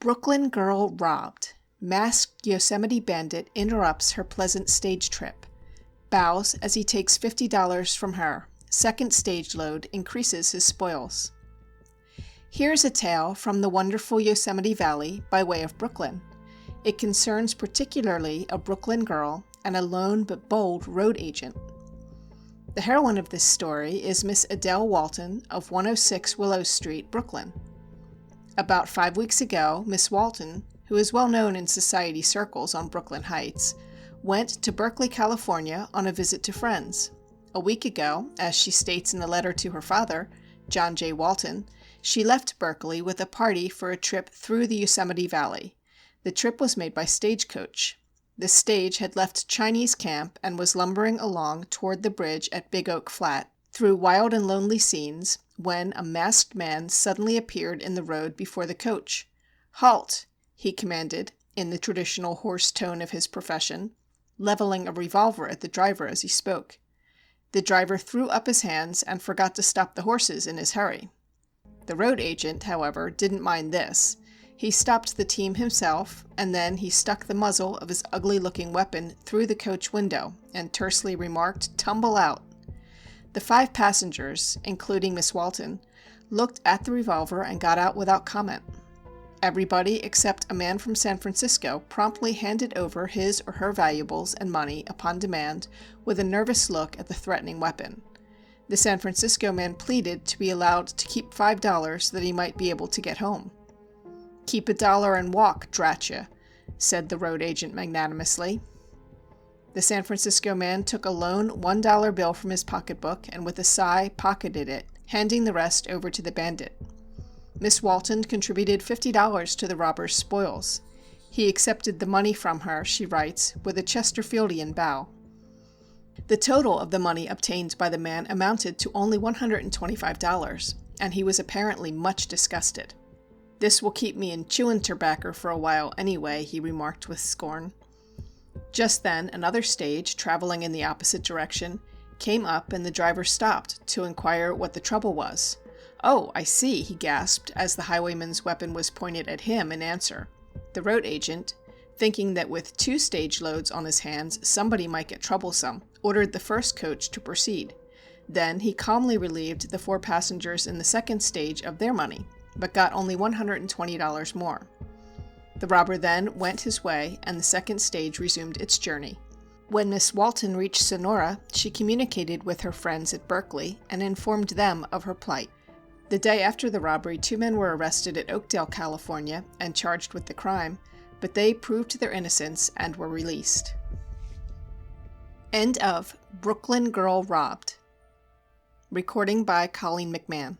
Brooklyn girl robbed. Masked Yosemite bandit interrupts her pleasant stage trip. Bows as he takes $50 from her. Second stage load increases his spoils. Here's a tale from the wonderful Yosemite Valley by way of Brooklyn. It concerns particularly a Brooklyn girl and a lone but bold road agent. The heroine of this story is Miss Adele Walton of 106 Willow Street, Brooklyn. About 5 weeks ago, Miss Walton, who is well known in society circles on Brooklyn Heights, went to Berkeley, California on a visit to friends. A week ago, as she states in a letter to her father, John J. Walton, she left Berkeley with a party for a trip through the Yosemite Valley. The trip was made by stagecoach. The stage had left Chinese Camp and was lumbering along toward the bridge at Big Oak Flat, through wild and lonely scenes, when a masked man suddenly appeared in the road before the coach. "Halt!" he commanded, in the traditional hoarse tone of his profession, leveling a revolver at the driver as he spoke. The driver threw up his hands and forgot to stop the horses in his hurry. The road agent, however, didn't mind this. He stopped the team himself, and then he stuck the muzzle of his ugly-looking weapon through the coach window and tersely remarked, "Tumble out." The 5 passengers, including Miss Walton, looked at the revolver and got out without comment. Everybody except a man from San Francisco promptly handed over his or her valuables and money upon demand with a nervous look at the threatening weapon. The San Francisco man pleaded to be allowed to keep $5 that he might be able to get home. "Keep $1 and walk, drat ya," said the road agent magnanimously. The San Francisco man took a lone $1 bill from his pocketbook and with a sigh pocketed it, handing the rest over to the bandit. Miss Walton contributed $50 to the robber's spoils. He accepted the money from her, she writes, with a Chesterfieldian bow. The total of the money obtained by the man amounted to only $125, and he was apparently much disgusted. "This will keep me in chewin' terbacker for a while anyway," he remarked with scorn. Just then another stage, traveling in the opposite direction, came up and the driver stopped to inquire what the trouble was. "Oh, I see," he gasped as the highwayman's weapon was pointed at him in answer. The road agent, thinking that with 2 stage loads on his hands somebody might get troublesome, ordered the first coach to proceed. Then he calmly relieved the 4 passengers in the second stage of their money, but got only $120 more. The robber then went his way, and the second stage resumed its journey. When Miss Walton reached Sonora, she communicated with her friends at Berkeley and informed them of her plight. The day after the robbery, 2 men were arrested at Oakdale, California, and charged with the crime, but they proved their innocence and were released. End of Brooklyn Girl Robbed. Recording by Colleen McMahon.